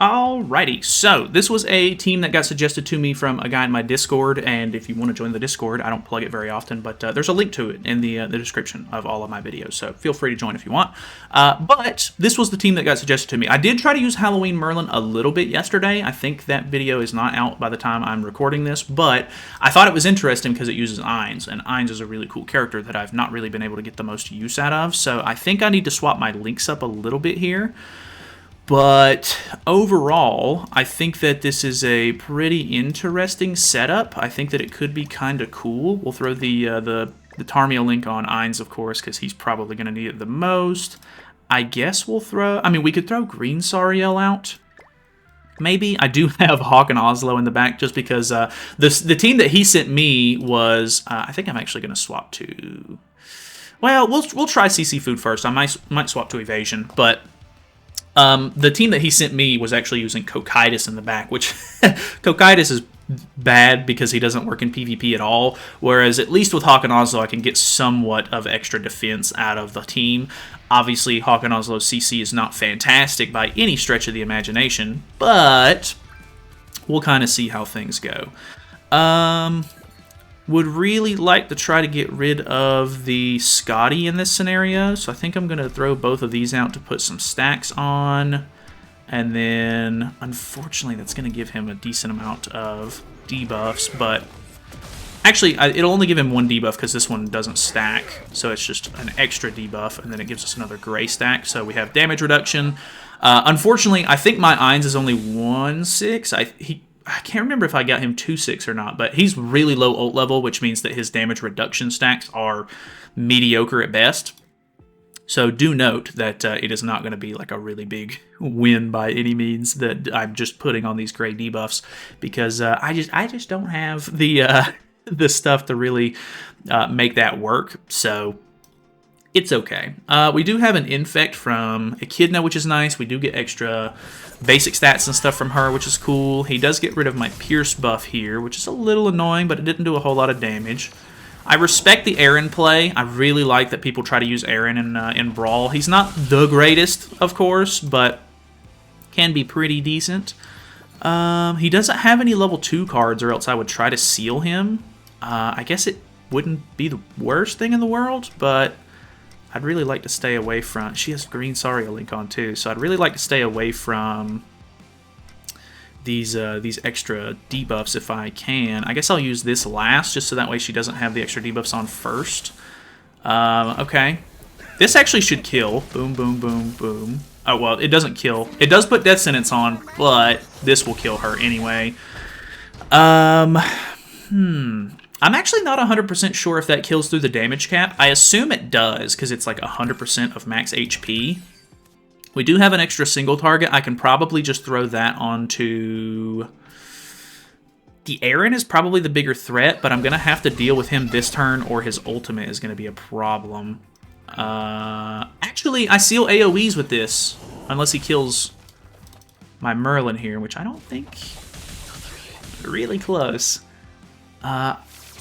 Alrighty, so this was a team that got suggested to me from a guy in my Discord, and if you want to join the Discord, I don't plug it very often, but there's a link to it in the description of all of my videos, so feel free to join if you want. But this was the team that got suggested to me. I did try to use Halloween Merlin a little bit yesterday. I think that video is not out by the time I'm recording this, but I thought it was interesting because it uses Ainz, and Ainz is a really cool character that I've not really been able to get the most use out of, so I think I need to swap my links up a little bit here. But overall, I think that this is a pretty interesting setup. I think that it could be kind of cool. We'll throw the Tarmio link on Ainz, of course, because he's probably going to need it the most. I guess we'll throw... I mean, we could throw Green Sariel out. Maybe. I do have Hawk and Oslo in the back just because the team that he sent me was... I think I'm actually going to swap to... Well, we'll try CC Food first. I might swap to Evasion, but... the team that he sent me was actually using Cocytus in the back, which Cocytus is bad because he doesn't work in PvP at all, whereas at least with Hawk and Oslo I can get somewhat of extra defense out of the team. Obviously, Hawk and Oslo's CC is not fantastic by any stretch of the imagination, but we'll kind of see how things go. Would really like to try to get rid of the Scotty in this scenario, so I think I'm going to throw both of these out to put some stacks on, and then unfortunately that's going to give him a decent amount of debuffs, but actually it'll only give him one debuff because this one doesn't stack, so it's just an extra debuff, and then it gives us another gray stack, so we have damage reduction. Unfortunately, I think my Ainz is only 1/6. I can't remember if I got him 2/6 or not, but he's really low ult level, which means that his damage reduction stacks are mediocre at best. So do note that it is not going to be like a really big win by any means that I'm just putting on these gray debuffs, because I just don't have the the stuff to really make that work. So it's okay. We do have an Infect from Echidna, which is nice. We do get extra basic stats and stuff from her, which is cool. He does get rid of my Pierce buff here, which is a little annoying, but it didn't do a whole lot of damage. I respect the Aaron play. I really like that people try to use Aaron in Brawl. He's not the greatest, of course, but can be pretty decent. He doesn't have any level 2 cards, or else I would try to seal him. I guess it wouldn't be the worst thing in the world, but... I'd really like to stay away from... She has Green Sariel link on too, so I'd really like to stay away from these extra debuffs if I can. I guess I'll use this last, just so that way she doesn't have the extra debuffs on first. Okay. This actually should kill. Boom, boom, boom, boom. Oh, well, it doesn't kill. It does put Death Sentence on, but this will kill her anyway. I'm actually not 100% sure if that kills through the damage cap. I assume it does, because it's like 100% of max HP. We do have an extra single target. I can probably just throw that onto... The Aaron is probably the bigger threat, but I'm going to have to deal with him this turn, or his ultimate is going to be a problem. Actually, I seal AoEs with this, unless he kills my Merlin here, which I don't think... Really close.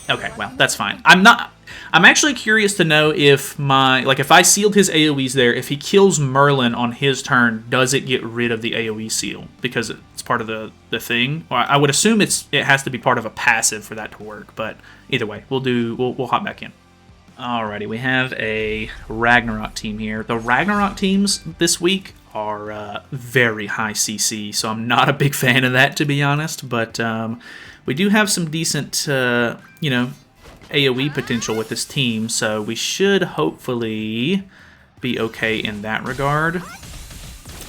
Okay, well, that's fine. I'm actually curious to know if if I sealed his AoEs there, if he kills Merlin on his turn, does it get rid of the AoE seal? Because it's part of the thing. Well, I would assume it has to be part of a passive for that to work, but either way, we'll hop back in. Alrighty, we have a Ragnarok team here. The Ragnarok teams this week are very high CC, so I'm not a big fan of that, to be honest, but we do have some decent, AoE potential with this team, so we should hopefully be okay in that regard.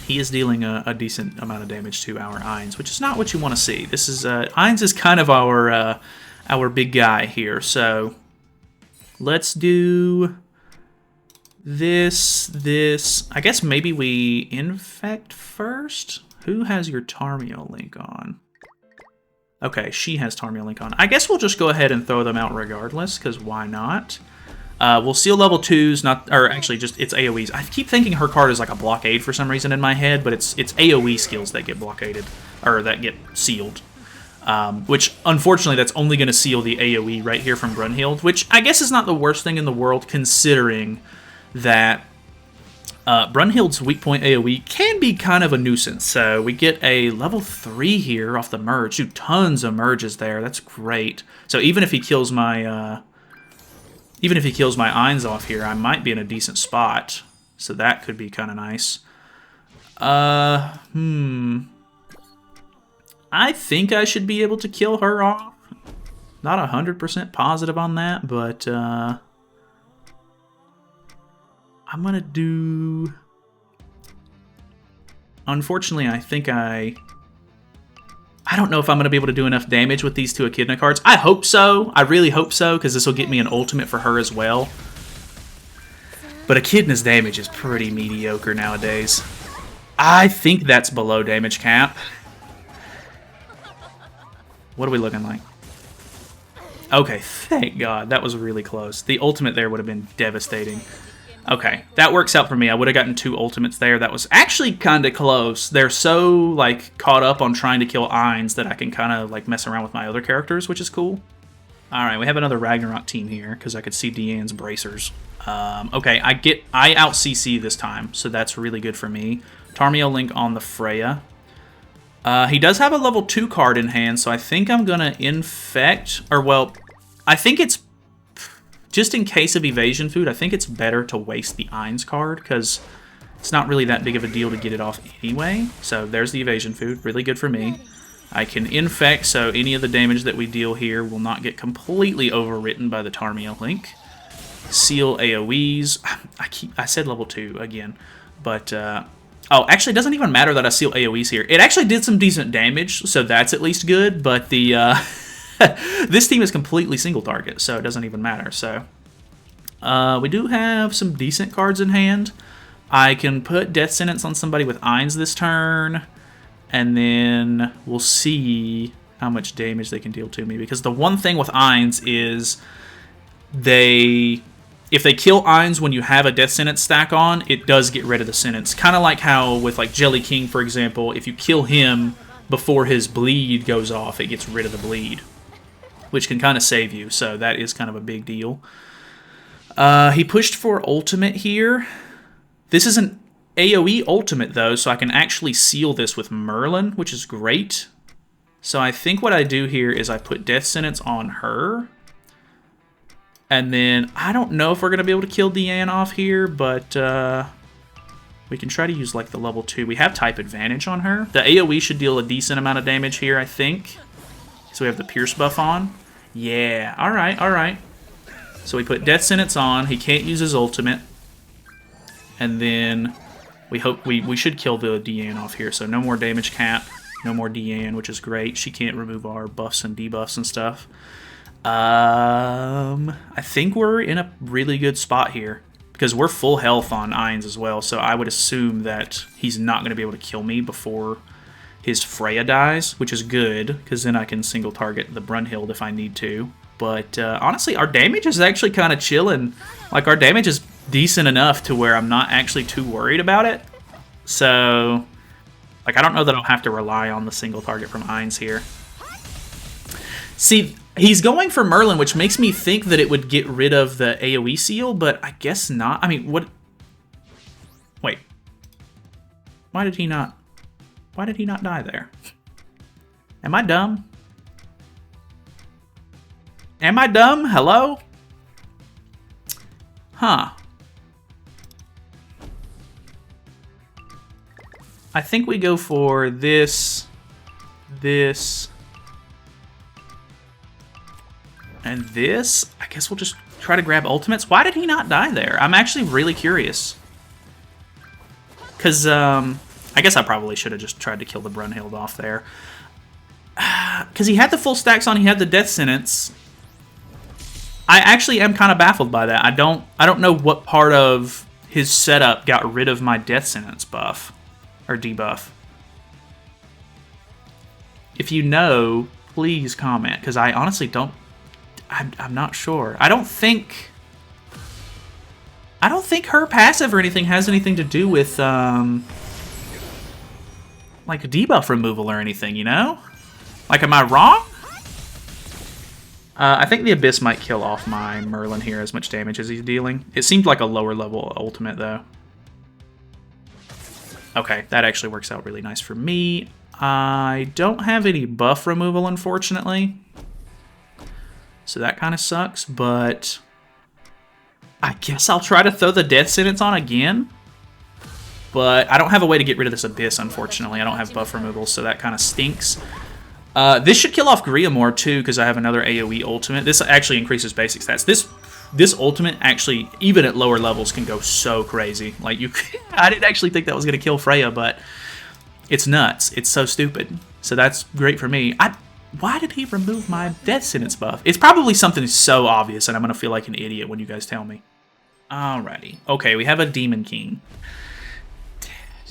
He is dealing a decent amount of damage to our Ainz, which is not what you want to see. This is Ainz is kind of our big guy here, so let's do this. I guess maybe we infect first? Who has your Tarmio link on? Okay, she has Tarmio link on. I guess we'll just go ahead and throw them out regardless, because why not? We'll seal level 2s, it's AoEs. I keep thinking her card is like a blockade for some reason in my head, but it's AoE skills that get blockaded, or that get sealed. Which, unfortunately, that's only going to seal the AoE right here from Brunhild, which I guess is not the worst thing in the world, considering that Brunhild's weak point AoE can be kind of a nuisance, so we get a level 3 here off the merge. Dude, tons of merges there. That's great. So even if he kills my Ainz off here, I might be in a decent spot. So that could be kind of nice. I think I should be able to kill her off. Not 100% positive on that, but I'm gonna do... Unfortunately, I think I don't know if I'm going to be able to do enough damage with these two Echidna cards. I hope so. I really hope so, because this will get me an ultimate for her as well. But Echidna's damage is pretty mediocre nowadays. I think that's below damage cap. What are we looking like? Okay, thank God. That was really close. The ultimate there would have been devastating. Okay, that works out for me. I would have gotten 2 ultimates there. That was actually kind of close. They're so, like, caught up on trying to kill Ainz that I can kind of, like, mess around with my other characters, which is cool. Alright, we have another Ragnarok team here, because I could see Deanne's bracers. Okay, I out-CC this time, so that's really good for me. Tarmiel Link on the Freya. He does have a level 2 card in hand, so I think I'm going to infect, or, well, I think it's just in case of evasion food, I think it's better to waste the Ainz card, because it's not really that big of a deal to get it off anyway. So there's the evasion food, really good for me. I can infect, so any of the damage that we deal here will not get completely overwritten by the Tarmiel Link. Seal AoEs. I said level 2 again, but... oh, actually, it doesn't even matter that I seal AoEs here. It actually did some decent damage, so that's at least good, but the... this team is completely single target, so it doesn't even matter. So we do have some decent cards in hand. I can put Death Sentence on somebody with Ainz this turn, and then we'll see how much damage they can deal to me. Because the one thing with Ainz is if they kill Ainz when you have a Death Sentence stack on, it does get rid of the sentence. Kind of like how with like Jelly King, for example, if you kill him before his bleed goes off, it gets rid of the bleed, which can kind of save you, so that is kind of a big deal. He pushed for ultimate here. This is an AoE ultimate, though, so I can actually seal this with Merlin, which is great. So I think what I do here is I put Death Sentence on her. And then, I don't know if we're going to be able to kill Deanne off here, but we can try to use, like, the level 2. We have type advantage on her. The AoE should deal a decent amount of damage here, I think. So we have the Pierce buff on. Yeah, alright, alright. So we put Death Sentence on. He can't use his ultimate. And then we hope we should kill the Deanne off here. So no more damage cap. No more Deanne, which is great. She can't remove our buffs and debuffs and stuff. I think we're in a really good spot here. Because we're full health on Ainz as well. So I would assume that he's not going to be able to kill me before his Freya dies, which is good, because then I can single target the Brunhild if I need to. But honestly, our damage is actually kind of chilling. Like, our damage is decent enough to where I'm not actually too worried about it. So, like, I don't know that I'll have to rely on the single target from Ainz here. See, he's going for Merlin, which makes me think that it would get rid of the AoE seal, but I guess not. I mean, what... Wait. Why did he not die there? Am I dumb? Am I dumb? Hello? Huh. I think we go for this, and this. I guess we'll just try to grab ultimates. Why did he not die there? I'm actually really curious. Because, I guess I probably should have just tried to kill the Brunhild off there. Because he had the full stacks on, he had the Death Sentence. I actually am kind of baffled by that. I don't know what part of his setup got rid of my Death Sentence buff. Or debuff. If you know, please comment. Because I honestly don't... I'm not sure. I don't think her passive or anything has anything to do with... like debuff removal or anything, you know? Like, am I wrong? I think the Abyss might kill off my Merlin here as much damage as he's dealing. It seemed like a lower level ultimate, though. Okay, that actually works out really nice for me. I don't have any buff removal, unfortunately. So that kind of sucks, but I guess I'll try to throw the death sentence on again. But I don't have a way to get rid of this Abyss, unfortunately. I don't have buff removal, so that kind of stinks. This should kill off Griamore, too, because I have another AoE ultimate. This actually increases basic stats. This ultimate actually, even at lower levels, can go so crazy. Like, I didn't actually think that was going to kill Freya, but it's nuts. It's so stupid. So that's great for me. Why did he remove my death sentence buff? It's probably something so obvious, and I'm going to feel like an idiot when you guys tell me. Alrighty. Okay, we have a Demon King.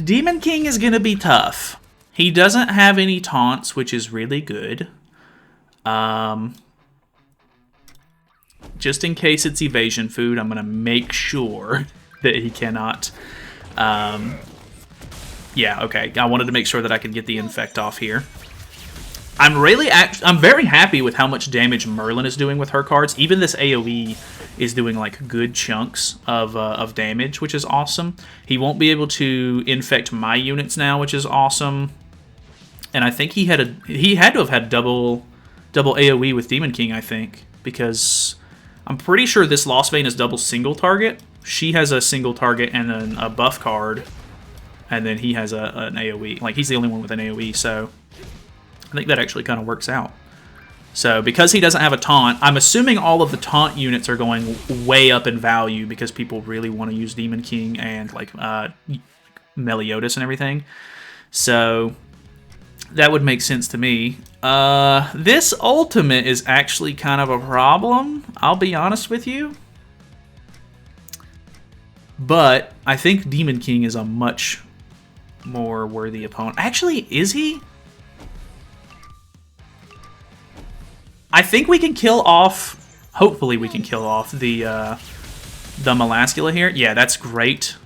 Demon King is going to be tough. He doesn't have any taunts, which is really good. Just in case it's evasion food, I'm going to make sure that he cannot... yeah, okay. I wanted to make sure that I could get the infect off here. I'm very happy with how much damage Merlin is doing with her cards. Even this AoE is doing like good chunks of damage, which is awesome. He won't be able to infect my units now, which is awesome. And I think he had to have had double AoE with Demon King, I think, because I'm pretty sure this Lost Vein is double single target. She has a single target and then a buff card, and then he has an AoE. Like, he's the only one with an AoE, so I think that actually kind of works out. So because he doesn't have a taunt, I'm assuming all of the taunt units are going way up in value because people really want to use Demon King and like Meliodas and everything. So that would make sense to me. This ultimate is actually kind of a problem, I'll be honest with you. But I think Demon King is a much more worthy opponent. Actually, is he? I think we can kill off... Hopefully we can kill off the Melascula here. Yeah, that's great.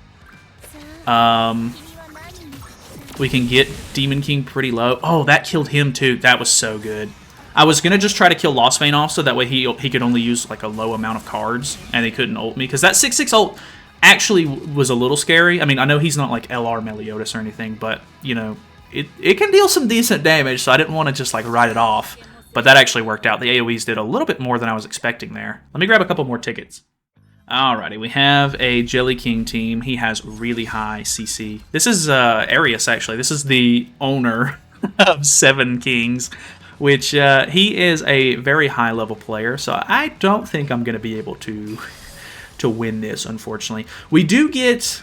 We can get Demon King pretty low. Oh, that killed him too. That was so good. I was going to just try to kill Lost Vein off so that way he could only use like a low amount of cards and he couldn't ult me. Because that 6/6 ult actually was a little scary. I mean, I know he's not like LR Meliodas or anything, but, you know, it can deal some decent damage, so I didn't want to just like write it off. But that actually worked out. The AoEs did a little bit more than I was expecting there. Let me grab a couple more tickets. Alrighty, we have a Jelly King team. He has really high CC. This is Arius, actually. This is the owner of 7 Kings, which he is a very high-level player, so I don't think I'm going to be able to win this, unfortunately. We do get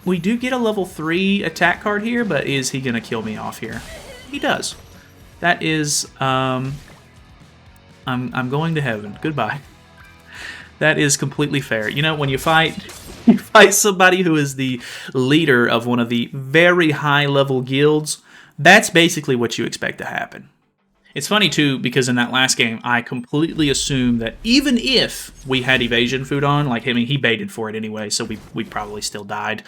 a level 3 attack card here, but is he going to kill me off here? He does. That is, I'm going to heaven. Goodbye. That is completely fair. You know, when you fight somebody who is the leader of one of the very high-level guilds, that's basically what you expect to happen. It's funny, too, because in that last game, I completely assumed that even if we had evasion food on, like, I mean, he baited for it anyway, so we probably still died,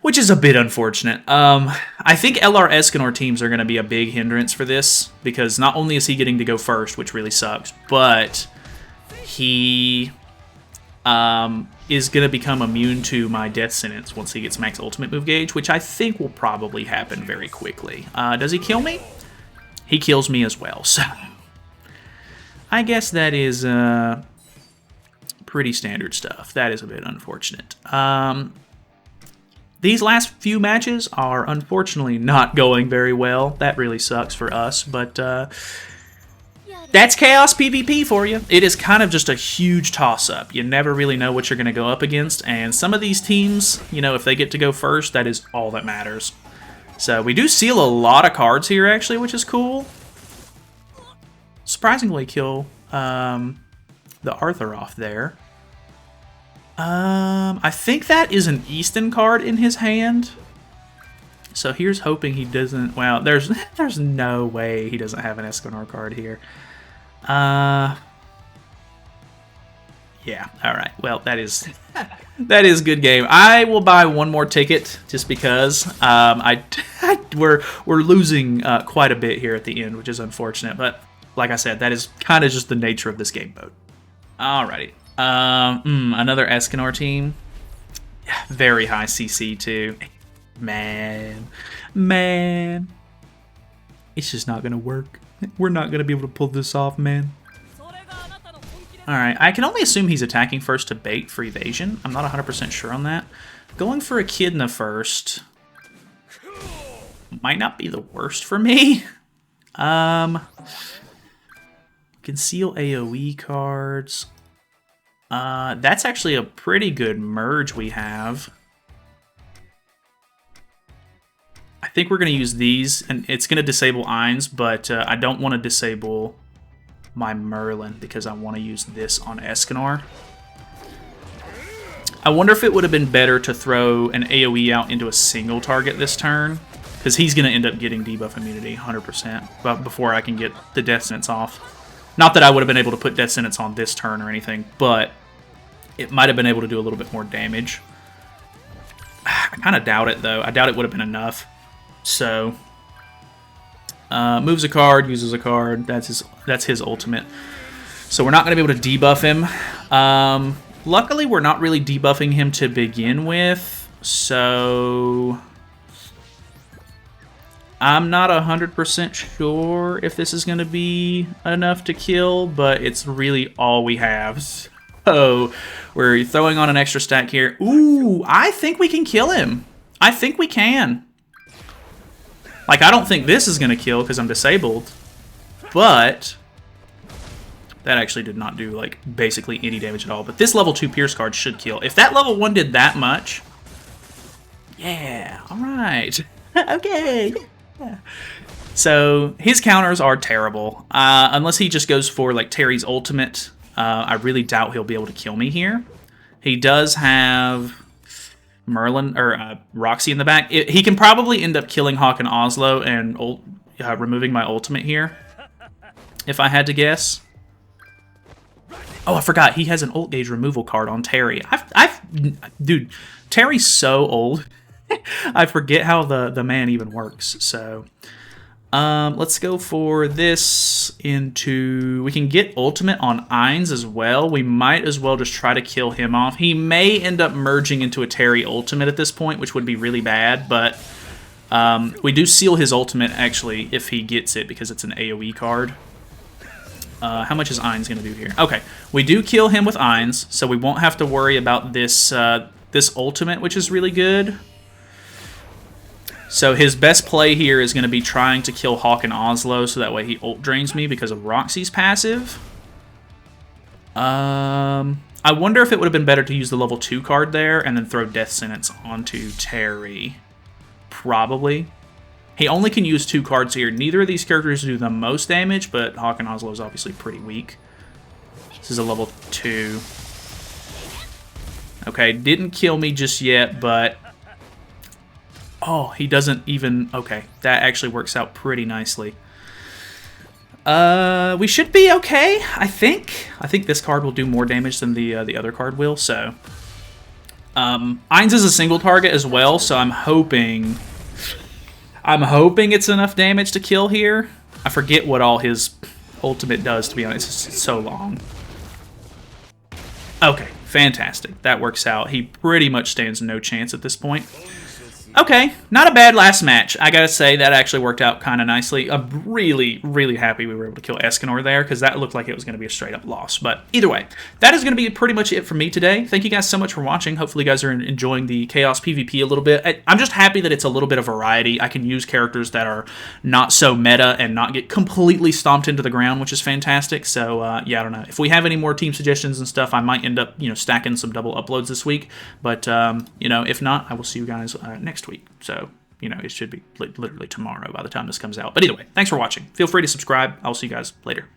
which is a bit unfortunate. I think LR Escanor teams are going to be a big hindrance for this, because not only is he getting to go first, which really sucks, but he is going to become immune to my death sentence once he gets max ultimate move gauge, which I think will probably happen very quickly. Does he kill me? He kills me as well, so I guess that is pretty standard stuff. That is a bit unfortunate. These last few matches are unfortunately not going very well. That really sucks for us, but that's Chaos PvP for you. It is kind of just a huge toss-up. You never really know what you're going to go up against, and some of these teams, you know, if they get to go first, that is all that matters. So we do seal a lot of cards here, actually, which is cool. Surprisingly kill the Arthur off there. I think that is an Easton card in his hand. So here's hoping he doesn't... Well, there's no way he doesn't have an Escanor card here. Yeah, alright. Well, that is good game. I will buy one more ticket just because we're losing quite a bit here at the end, which is unfortunate. But like I said, that is kind of just the nature of this game mode. Alrighty. Another Escanor team. Very high CC too. Man. It's just not gonna work. We're not gonna be able to pull this off, man. Alright, I can only assume he's attacking first to bait for evasion. I'm not 100% sure on that. Going for Echidna first might not be the worst for me. Conceal AoE cards. That's actually a pretty good merge we have. I think we're going to use these, and it's going to disable Ainz, but I don't want to disable my Merlin because I want to use this on Escanor. I wonder if it would have been better to throw an AoE out into a single target this turn, because he's going to end up getting debuff immunity 100%, but before I can get the Death Sentence off. Not that I would have been able to put Death Sentence on this turn or anything, but it might have been able to do a little bit more damage. I kind of doubt it, though. I doubt it would have been enough. So, moves a card, uses a card. That's his ultimate. So we're not going to be able to debuff him. Luckily, we're not really debuffing him to begin with. So I'm not 100% sure if this is going to be enough to kill, but it's really all we have. So we're throwing on an extra stack here. Ooh, I think we can kill him. I think we can. Like, I don't think this is going to kill because I'm disabled, but that actually did not do, like, basically any damage at all. But this level 2 Pierce card should kill. If that level 1 did that much, yeah, all right. Okay. Yeah. So his counters are terrible. Unless he just goes for, like, Terry's ultimate, I really doubt he'll be able to kill me here. He does have Merlin or Roxy in the back. He can probably end up killing Hawk and Oslo and removing my ultimate here, if I had to guess. Oh, I forgot. He has an ult gauge removal card on Terry. Dude, Terry's so old. I forget how the man even works. So, let's go for this into... We can get ultimate on Ainz as well. We might as well just try to kill him off. He may end up merging into a Terry ultimate at this point, which would be really bad, but we do seal his ultimate, actually, if he gets it, because it's an AoE card. How much is Ainz going to do here? Okay, we do kill him with Ainz, so we won't have to worry about this, this ultimate, which is really good. So his best play here is going to be trying to kill Hawk and Oslo, so that way he ult drains me because of Roxy's passive. I wonder if it would have been better to use the level 2 card there and then throw Death Sentence onto Terry. Probably. He only can use 2 cards here. Neither of these characters do the most damage, but Hawk and Oslo is obviously pretty weak. This is a level 2. Okay, didn't kill me just yet, but... Oh, he doesn't even... Okay, that actually works out pretty nicely. We should be okay, I think. I think this card will do more damage than the other card will, so... Ainz is a single target as well, so I'm hoping it's enough damage to kill here. I forget what all his ultimate does, to be honest. It's so long. Okay, fantastic. That works out. He pretty much stands no chance at this point. Okay, not a bad last match. I gotta say, that actually worked out kind of nicely. I'm really, really happy we were able to kill Escanor there, because that looked like it was going to be a straight-up loss. But either way, that is going to be pretty much it for me today. Thank you guys so much for watching. Hopefully you guys are enjoying the Chaos PvP a little bit. I'm just happy that it's a little bit of variety. I can use characters that are not so meta and not get completely stomped into the ground, which is fantastic. So, yeah, I don't know. If we have any more team suggestions and stuff, I might end up, stacking some double uploads this week. But, if not, I will see you guys next week. So, it should be literally tomorrow by the time this comes out. But either way, thanks for watching. Feel free to subscribe. I'll see you guys later.